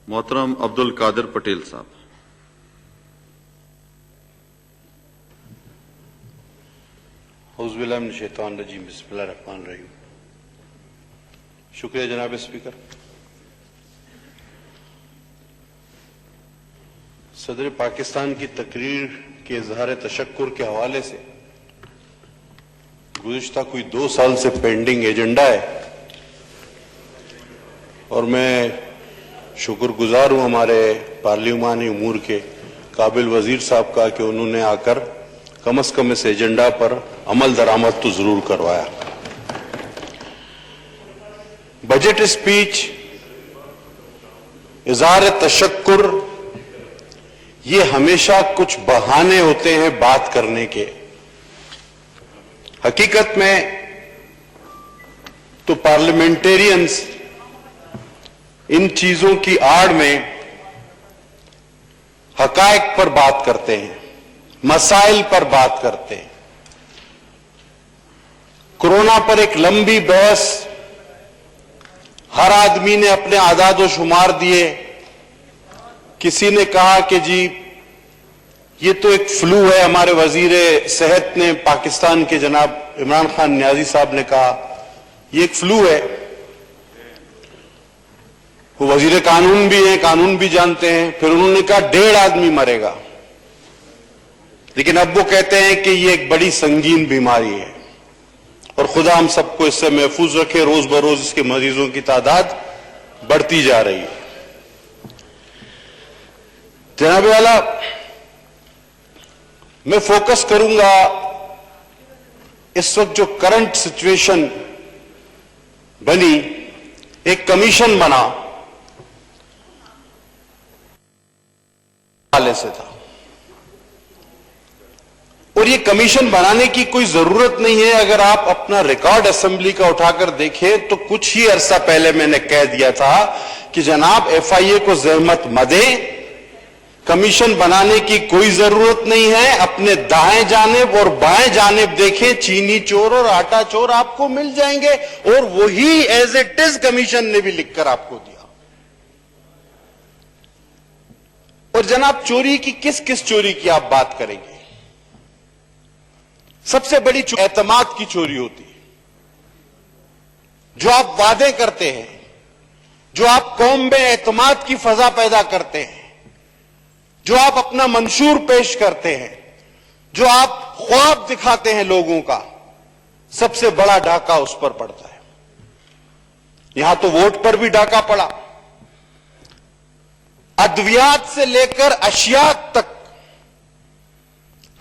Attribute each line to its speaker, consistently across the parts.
Speaker 1: मोहतरम अब्दुल कादिर पटेल साहब।
Speaker 2: औज़ुबिल्लाहिमिनश्शैतानिर्रजीम, बिस्मिल्लाहिर्रहमानिर्रहीम। शुक्रिया जनाब स्पीकर। सदर पाकिस्तान की तकरीर के इजहार तशक्कुर के हवाले से गुज़िश्ता कोई 2 साल से पेंडिंग एजेंडा है और मैं शुक्रगुजार हूं हमारे पार्लिमानी उमूर के काबिल वजीर साहब का कि उन्होंने आकर कम से कम इस एजेंडा पर अमल दरामद तो जरूर करवाया। बजट स्पीच, इजहार तशक्कुर, ये हमेशा कुछ बहाने होते हैं बात करने के। हकीकत में तो पार्लियामेंटेरियंस इन चीजों की आड़ में हकायक पर बात करते हैं, मसाइल पर बात करते हैं। कोरोना पर एक लंबी बहस, हर आदमी ने अपने आदाद व शुमार दिए। किसी ने कहा कि जी ये तो एक फ्लू है। हमारे वजीर सेहत ने पाकिस्तान के जनाब इमरान खान नियाजी साहब ने कहा ये एक फ्लू है। वो वजीर कानून भी हैं, कानून भी जानते हैं। फिर उन्होंने कहा 1.5 आदमी मरेगा, लेकिन अब वो कहते हैं कि ये एक बड़ी संगीन बीमारी है और खुदा हम सबको इससे महफूज रखे। रोज बरोज इसके मरीजों की तादाद बढ़ती जा रही है। जनाब वाला, मैं फोकस करूंगा इस वक्त जो करंट सिचुएशन बनी। एक कमीशन बना वाले से था और ये कमीशन बनाने की कोई जरूरत नहीं है। अगर आप अपना रिकॉर्ड असेंबली का उठाकर देखें तो कुछ ही अरसा पहले मैंने कह दिया था कि जनाब FIA को जहमत मत दें, कमीशन बनाने की कोई जरूरत नहीं है। अपने दाएं जानिब और बाएं जानिब देखें, चीनी चोर और आटा चोर आपको मिल जाएंगे। और वही एज इट इज कमीशन ने भी लिखकर आपको दिया। और जनाब, चोरी की किस किस चोरी की आप बात करेंगे? सबसे बड़ी एतमाद की चोरी होती है। जो आप वादे करते हैं, जो आप कौम में एतमाद की फजा पैदा करते हैं, जो आप अपना मंशूर पेश करते हैं, जो आप ख्वाब दिखाते हैं लोगों का, सबसे बड़ा डाका उस पर पड़ता है। यहां तो वोट पर भी डाका पड़ा। अद्वियात से लेकर अशियात तक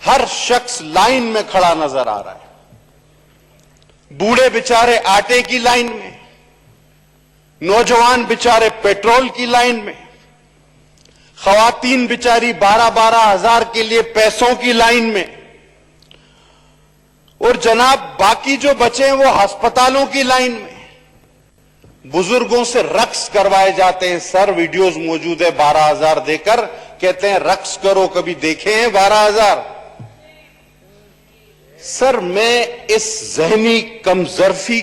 Speaker 2: हर शख्स लाइन में खड़ा नजर आ रहा है। बूढ़े बेचारे आटे की लाइन में, नौजवान बेचारे पेट्रोल की लाइन में, खवातीन बेचारी 12-12 हजार के लिए पैसों की लाइन में, और जनाब बाकी जो बचे हैं वो अस्पतालों की लाइन में। बुजुर्गों से रक्स करवाए जाते हैं। सर, वीडियोस मौजूद है। 12,000 देकर कहते हैं रक्स करो, कभी देखे हैं 12,000? सर, मैं इस जहनी कमजोरी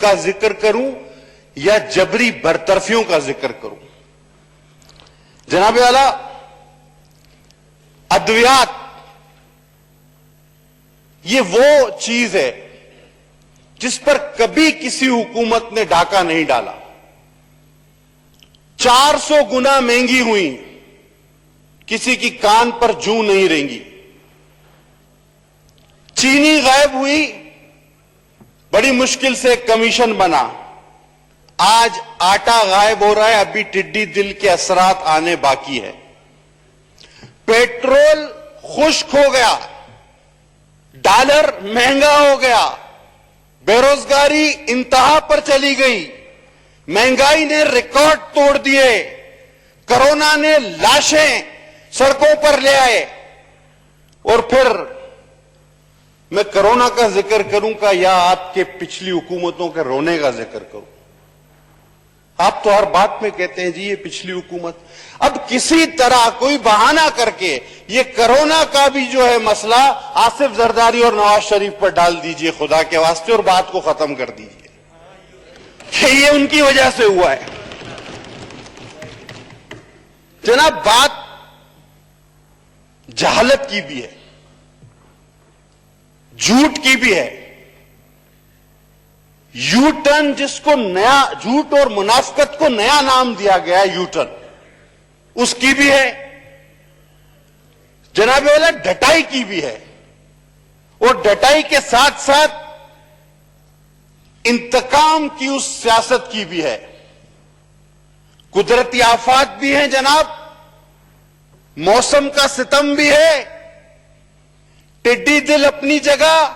Speaker 2: का जिक्र करूं या जबरी बरतरफियों का जिक्र करूं? जनाब वाला, अद्वियात ये वो चीज है जिस पर कभी किसी हुकूमत ने डाका नहीं डाला। 400 गुना महंगी हुई, किसी की कान पर जूं नहीं रेंगी। चीनी गायब हुई, बड़ी मुश्किल से कमीशन बना। आज आटा गायब हो रहा है, अभी टिड्डी दिल के असरात आने बाकी है। पेट्रोल खुश्क हो गया, डॉलर महंगा हो गया, बेरोजगारी इंतहा पर चली गई, महंगाई ने रिकॉर्ड तोड़ दिए, कोरोना ने लाशें सड़कों पर ले आए। और फिर मैं कोरोना का जिक्र करूंगा या आपके पिछली हुकूमतों के रोने का जिक्र करूं? आप तो हर बात में कहते हैं जी ये पिछली हुकूमत। अब किसी तरह कोई बहाना करके ये कोरोना का भी जो है मसला आसिफ जरदारी और नवाज शरीफ पर डाल दीजिए खुदा के वास्ते, और बात को खत्म कर दीजिए कि ये उनकी वजह से हुआ है। जनाब, बात जहालत की भी है, झूठ की भी है। यू टर्न, जिसको नया झूठ और मुनाफिकत को नया नाम दिया गया है, यू टर्न, उसकी भी है। जनाब वाला डटाई की भी है, और डटाई के साथ साथ इंतकाम की उस सियासत की भी है। कुदरती आफात भी हैं जनाब, मौसम का सितम भी है, टिड्डी दिल अपनी जगह।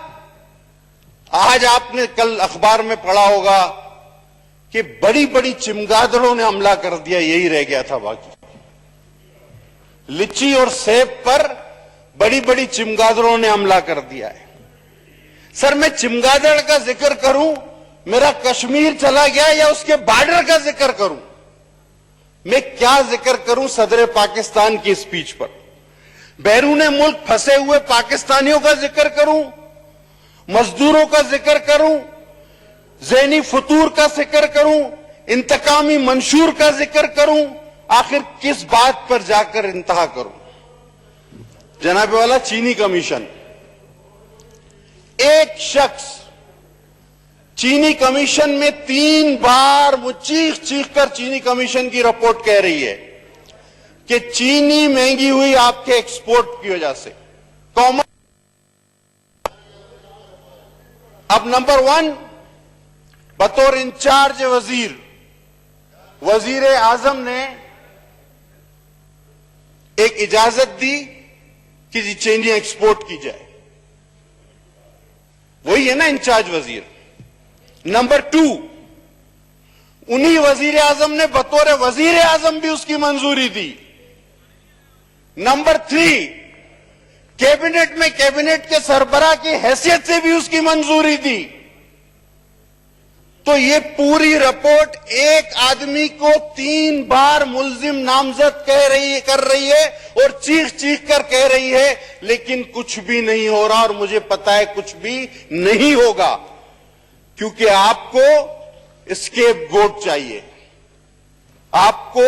Speaker 2: आज आपने कल अखबार में पढ़ा होगा कि बड़ी बड़ी चिमगादड़ों ने हमला कर दिया, यही रह गया था बाकी। लिच्ची और सेब पर बड़ी बड़ी चिमगादड़ों ने हमला कर दिया है। सर, मैं चिमगादड़ का जिक्र करूं, मेरा कश्मीर चला गया, या उसके बॉर्डर का जिक्र करूं? मैं क्या जिक्र करूं सदर पाकिस्तान की स्पीच पर? बैरूने मुल्क फंसे हुए पाकिस्तानियों का जिक्र करूं, मजदूरों का जिक्र करूं, ज़हनी फतूर का जिक्र करूं, इंतकामी मंशूर का जिक्र करूं? आखिर किस बात पर जाकर इंतहा करूं? जनाब वाला, चीनी कमीशन, एक शख्स चीनी कमीशन में 3 बार वो चीख चीख कर चीनी कमीशन की रिपोर्ट कह रही है कि चीनी महंगी हुई आपके एक्सपोर्ट की वजह से। कॉमन अब नंबर 1, बतौर इंचार्ज वजीर आजम ने एक इजाजत दी कि जी चीनी एक्सपोर्ट की जाए। वही है ना इंचार्ज वजीर। नंबर 2, उन्हीं वजीर आजम ने बतौर वजीर आजम भी उसकी मंजूरी दी। नंबर 3, कैबिनेट में कैबिनेट के सरबराह की हैसियत से भी उसकी मंजूरी दी। तो ये पूरी रिपोर्ट एक आदमी को 3 बार मुल्जिम नामजद कर रही है और चीख चीख कर कह रही है, लेकिन कुछ भी नहीं हो रहा। और मुझे पता है कुछ भी नहीं होगा, क्योंकि आपको स्केपगोट चाहिए। आपको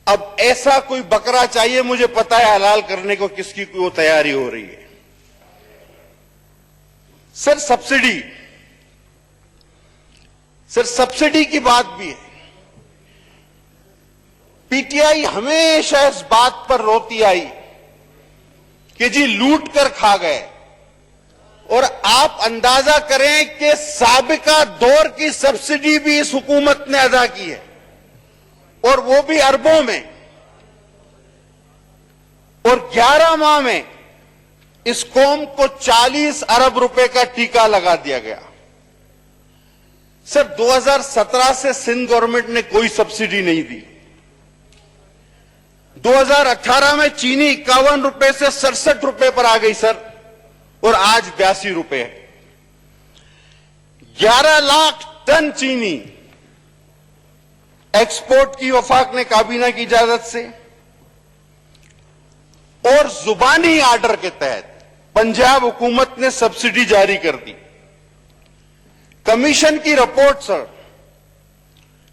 Speaker 2: अब ऐसा कोई बकरा चाहिए, मुझे पता है हलाल करने को किसकी वो तैयारी हो रही है। सर, सब्सिडी की बात भी है। पीटीआई हमेशा इस बात पर रोती आई कि जी लूट कर खा गए, और आप अंदाजा करें कि साबिका दौर की सब्सिडी भी इस हुकूमत ने अदा की है, और वो भी अरबों में। और 11 माह में इस कौम को 40 अरब रुपए का टीका लगा दिया गया। सर, 2017 से सिंध गवर्नमेंट ने कोई सब्सिडी नहीं दी। 2018 में चीनी 51 रुपए से 67 रुपए पर आ गई सर, और आज 82 रुपए है। 11 लाख टन चीनी एक्सपोर्ट की वफाक ने काबीना की इजाजत से और जुबानी आर्डर के तहत पंजाब हुकूमत ने सब्सिडी जारी कर दी। कमीशन की रिपोर्ट सर,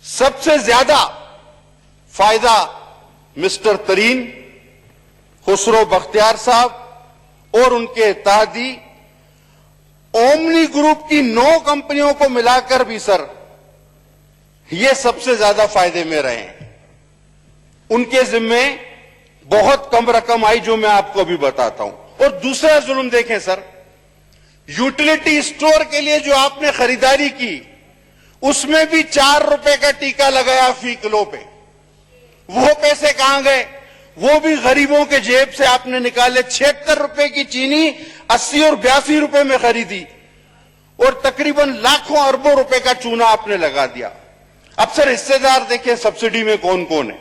Speaker 2: सबसे ज्यादा फायदा मिस्टर तरीन, खुसरो बख्तियार साहब और उनके इत्तेहादी ओमनी ग्रुप की 9 कंपनियों को मिलाकर भी सर ये सबसे ज्यादा फायदे में रहे हैं। उनके जिम्मे बहुत कम रकम आई, जो मैं आपको अभी बताता हूं। और दूसरा जुल्म देखें सर, यूटिलिटी स्टोर के लिए जो आपने खरीदारी की, उसमें भी 4 रुपए का टीका लगाया फी किलो पे। वो पैसे कहां गए? वो भी गरीबों के जेब से आपने निकाले। 76 रुपए की चीनी 80 और 82 रुपए में खरीदी, और तकरीबन लाखों अरबों रुपए का चूना आपने लगा दिया। अब सर हिस्सेदार देखें सब्सिडी में कौन कौन है।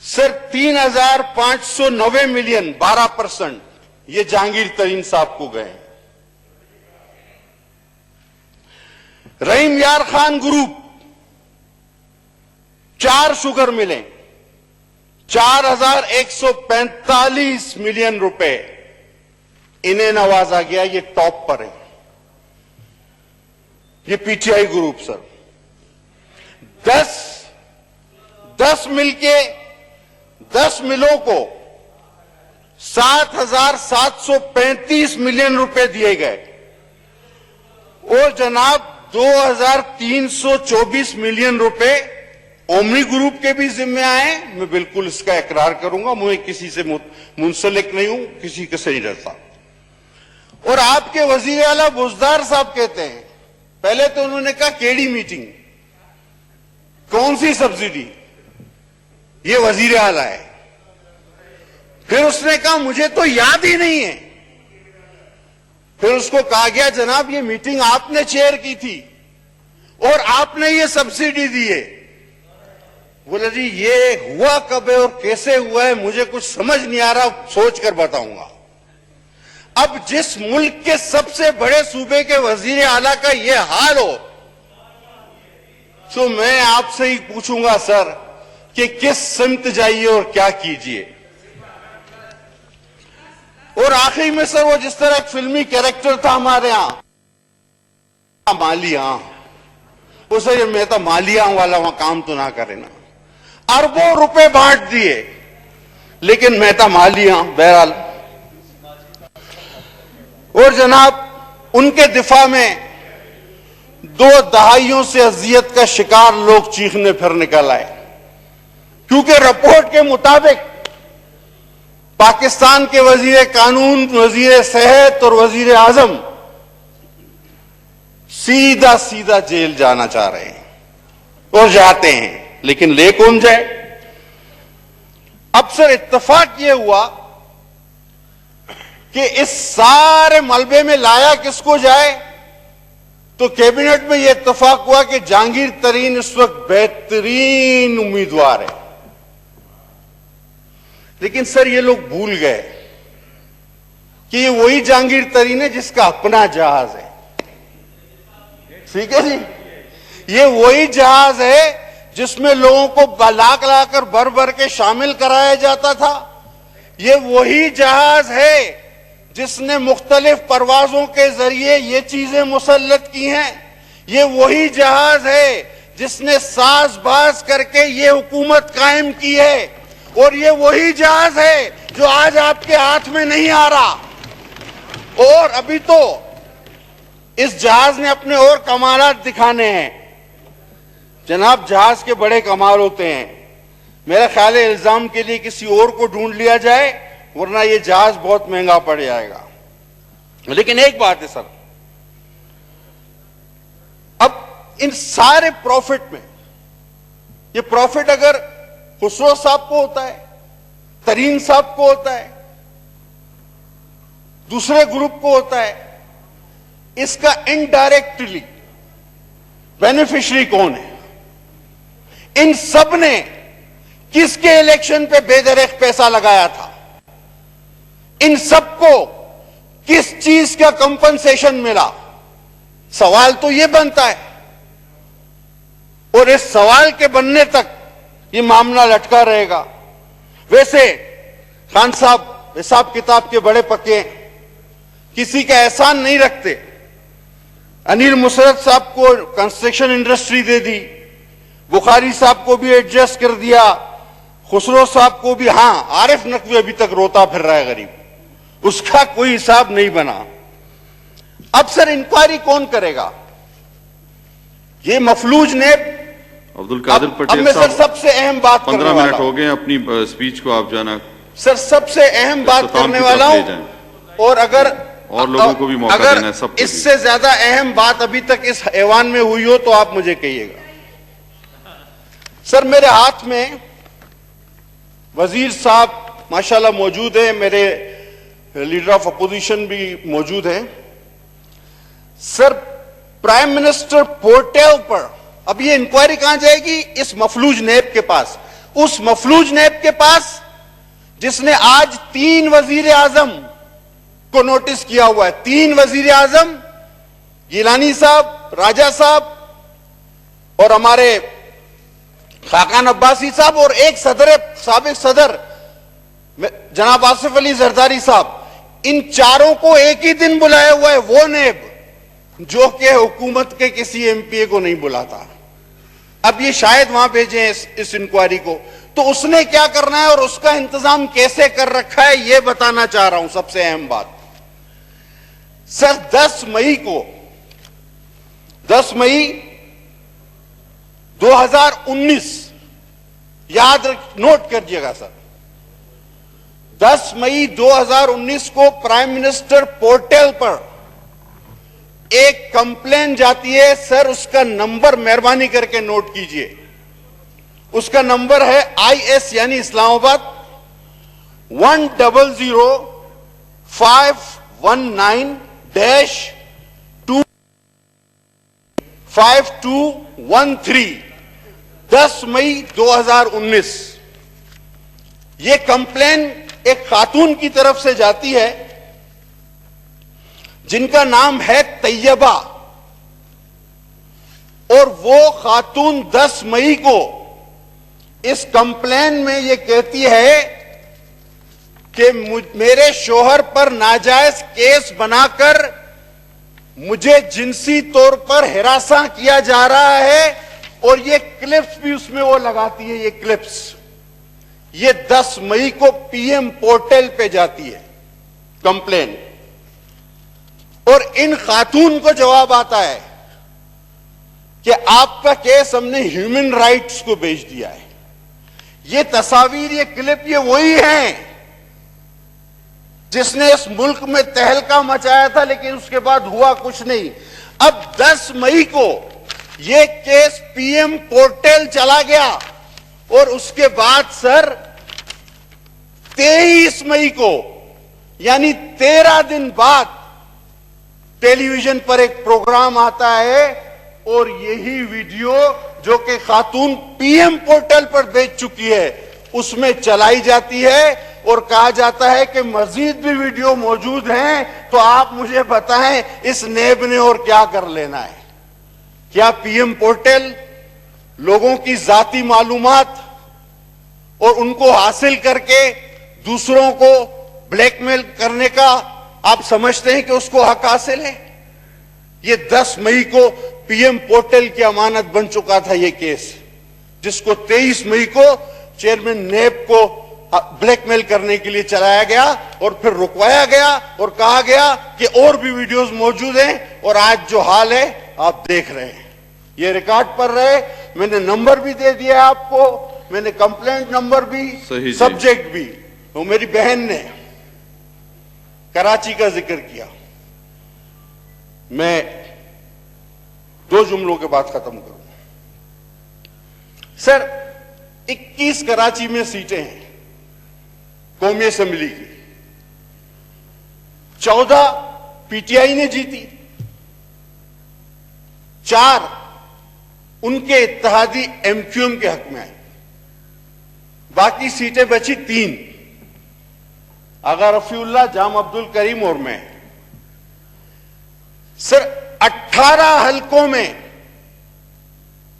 Speaker 2: सर 3,590 मिलियन 12% ये जहांगीर तरीन साहब को गए। रहीम यार खान ग्रुप 4 शुगर मिले, 4,145 मिलियन रुपए इन्हें नवाजा गया। ये टॉप पर है, ये पीटीआई ग्रुप सर। 10 मिल के 10 मिलों को 7,735 मिलियन रुपए दिए गए और जनाब 2,324 मिलियन रुपए ओमनी ग्रुप के भी जिम्मे आए। मैं बिल्कुल इसका इकरार करूंगा, मैं किसी से मुंसलिक नहीं हूं, किसी के से नहीं डरता। और आपके वजीर आला बुजदार साहब कहते हैं, पहले तो उन्होंने कहा केडी मीटिंग, कौन सी सब्सिडी, ये वजीर आला है। फिर उसने कहा मुझे तो याद ही नहीं है। फिर उसको कहा गया जनाब ये मीटिंग आपने चेयर की थी और आपने ये सब्सिडी दी है। बोले जी ये हुआ कब है और कैसे हुआ है मुझे कुछ समझ नहीं आ रहा, सोच कर बताऊंगा। अब जिस मुल्क के सबसे बड़े सूबे के वजीर आला का ये हाल हो तो मैं आपसे ही पूछूंगा सर कि किस सिमत जाइए और क्या कीजिए। और आखिरी में सर वो जिस तरह एक फिल्मी कैरेक्टर था हमारे यहां मालिया, उसे मैं तो मालिया वाला वहां काम तो ना करे ना, अरबों रुपए बांट दिए लेकिन मैं तो मालिया बहरहाल। और जनाब उनके दिफा में 2 दहाइयों से अजियत का शिकार लोग चीखने फिर निकल आए, क्योंकि रिपोर्ट के मुताबिक पाकिस्तान के वजीर कानून, वजीर सेहत और वजीर आजम सीधा सीधा जेल जाना चाह रहे हैं और जाते हैं, लेकिन ले कौन जाए। अब सर इत्तेफाक यह हुआ कि इस सारे मलबे में लाया किसको जाए, तो कैबिनेट में यह इत्तेफाक हुआ कि जहांगीर तरीन इस वक्त बेहतरीन उम्मीदवार है। लेकिन सर ये लोग भूल गए कि ये वही जहांगीर तरीन है जिसका अपना जहाज है। ठीक है जी, ये वही जहाज है जिसमें लोगों को लाख लाकर भर भर के शामिल कराया जाता था। ये वही जहाज है जिसने मुख्तलिफ परवाजों के जरिए ये चीजें मुसल्लत की हैं। ये वही जहाज है जिसने साजबाज करके ये हुकूमत कायम की है। और ये वही जहाज है जो आज आपके हाथ में नहीं आ रहा। और अभी तो इस जहाज ने अपने और कमालात दिखाने हैं। जनाब जहाज के बड़े कमाल होते हैं। मेरा ख्याल है इल्जाम के लिए किसी और को ढूंढ लिया जाए, वरना ये जहाज बहुत महंगा पड़ जाएगा। लेकिन एक बात है सर, अब इन सारे प्रॉफिट में ये प्रॉफिट अगर खुसरो साहब को होता है, तरीन साहब को होता है, दूसरे ग्रुप को होता है, इसका इनडायरेक्टली बेनिफिशियरी कौन है? इन सब ने किसके इलेक्शन पे बेदरेख पैसा लगाया था? इन सबको किस चीज का कंपनसेशन मिला? सवाल तो यह बनता है। और इस सवाल के बनने तक ये मामला लटका रहेगा। वैसे खान साहब हिसाब किताब के बड़े पक्के हैं, किसी का एहसान नहीं रखते। अनिल मुसरत साहब को कंस्ट्रक्शन इंडस्ट्री दे दी, बुखारी साहब को भी एडजस्ट कर दिया, खुसरो साहब को भी। हां, आरिफ नकवी अभी तक रोता फिर रहा है गरीब, उसका कोई हिसाब नहीं बना। अब सर इंक्वायरी कौन करेगा? ये मफलूज ने
Speaker 1: अब्दुल कादिर पटेल
Speaker 2: मैं सर सबसे अहम बात
Speaker 1: 15 मिनट हो गए अपनी स्पीच को आप जाना।
Speaker 2: सर सबसे अहम बात करने वाला हूं, और अगर
Speaker 1: और लोगों को भी मौका देना है, सबको।
Speaker 2: इससे ज्यादा अहम बात अभी तक इस ऐवान में हुई हो तो आप मुझे कहिएगा। सर मेरे हाथ में वजीर साहब माशाल्लाह मौजूद है, मेरे लीडर ऑफ अपोजिशन भी मौजूद हैं। सर प्राइम मिनिस्टर पोर्टल पर अब ये इंक्वायरी कहां जाएगी? इस मफलूज नेब के पास, उस मफलूज नेब के पास जिसने आज 3 वजीर आजम को नोटिस किया हुआ है। 3 वजीर आजम, गिलानी साहब, राजा साहब और हमारे खाकान अब्बासी साहब, और एक साबिक सदर जनाब आसिफ अली जरदारी साहब। इन चारों को एक ही दिन बुलाया हुआ है वो नेब जो कि हुकूमत के किसी एमपीए को नहीं बुलाता। अब ये शायद वहां भेजे हैं इस इंक्वायरी को, तो उसने क्या करना है और उसका इंतजाम कैसे कर रखा है ये बताना चाह रहा हूं। सबसे अहम बात सर, 10 मई 2019 याद नोट करिएगा सर, 10 मई 2019 को प्राइम मिनिस्टर पोर्टल पर एक कंप्लेन जाती है सर। उसका नंबर मेहरबानी करके नोट कीजिए। उसका नंबर है IS यानी इस्लामाबाद 100519-5213 10 मई 2019। यह कंप्लेन एक खातून की तरफ से जाती है जिनका नाम है तैयबा, और वो खातून 10 मई को इस कंप्लेन में ये कहती है कि मेरे शोहर पर नाजायज केस बनाकर मुझे जिनसी तौर पर हिरासा किया जा रहा है, और ये क्लिप्स भी उसमें वो लगाती है। ये क्लिप्स ये 10 मई को PM पोर्टल पे जाती है कंप्लेन, और इन खातून को जवाब आता है कि आपका केस हमने ह्यूमन राइट्स को भेज दिया है। ये तस्वीर, ये क्लिप, ये वही हैं जिसने इस मुल्क में तहलका मचाया था, लेकिन उसके बाद हुआ कुछ नहीं। अब 10 मई को ये केस PM पोर्टल चला गया, और उसके बाद सर 23 मई को यानी 13 दिन बाद टेलीविजन पर एक प्रोग्राम आता है, और यही वीडियो जो कि खातून PM पोर्टल पर भेज चुकी है उसमें चलाई जाती है, और कहा जाता है कि मजीद भी वीडियो मौजूद हैं, तो आप मुझे बताएं इस नेब ने और क्या कर लेना है। क्या PM पोर्टल लोगों की जाती मालूमात और उनको हासिल करके दूसरों को ब्लैकमेल करने का आप समझते हैं कि उसको हक हासिल है? ये 10 मई को PM पोर्टल की अमानत बन चुका था ये केस, जिसको 23 मई को चेयरमैन नेब को ब्लैकमेल करने के लिए चलाया गया और फिर रुकवाया गया और कहा गया कि और भी वीडियोस मौजूद हैं, और आज जो हाल है आप देख रहे हैं। ये रिकॉर्ड पर रहे, मैंने नंबर भी दे दिया आपको, मैंने कंप्लेंट नंबर भी, सब्जेक्ट भी। तो मेरी बहन ने कराची का जिक्र किया, मैं 2 जुमलों के बाद खत्म करूं। सर 21 कराची में सीटें हैं कौमी असेंबली की, 14 PTI ने जीती, 4 उनके इत्तेहादी MQM के हक में आई, बाकी सीटें बची 3 आगा रफीउल्लाह, जाम अब्दुल करीम और मैं। सर 18 हलकों में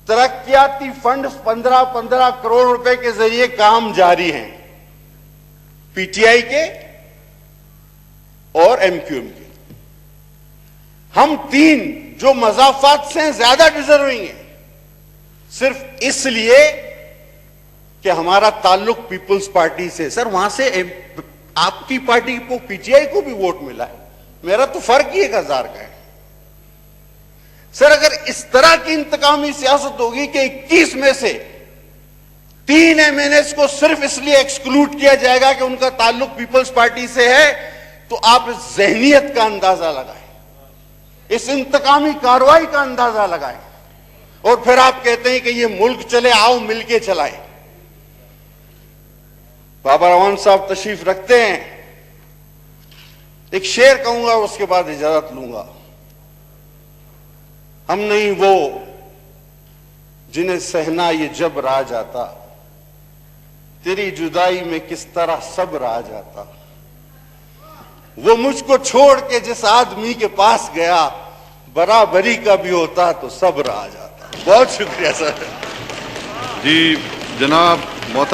Speaker 2: तरक्याती फंड 15-15 करोड़ रुपए के जरिए काम जारी हैं, PTI के और MQM के। हम 3 जो मजाफात से ज्यादा डिजर्विंग हैं, सिर्फ इसलिए कि हमारा ताल्लुक पीपुल्स पार्टी से। सर वहां से आपकी पार्टी को, PTI को भी वोट मिला है, मेरा तो फर्क ही 1000 का है। सर अगर इस तरह की इंतकामी सियासत होगी कि 21 में से 3 MNS को सिर्फ इसलिए एक्सक्लूड किया जाएगा कि उनका ताल्लुक पीपल्स पार्टी से है, तो आप इस जहनियत का अंदाजा लगाएं, इस इंतकामी कार्रवाई का अंदाजा लगाएं, और फिर आप कहते हैं कि ये मुल्क चले, आओ मिलके चलाएं। बाबा रवान साहब तशरीफ रखते हैं, एक शेर कहूंगा और उसके बाद इजाजत लूंगा। हम नहीं वो जिन्हें सहना ये जब आ जाता, तेरी जुदाई में किस तरह सब्र आ जाता, वो मुझको छोड़ के जिस आदमी के पास गया, बराबरी का भी होता तो सब्र आ जाता। बहुत शुक्रिया सर।
Speaker 1: जी जनाब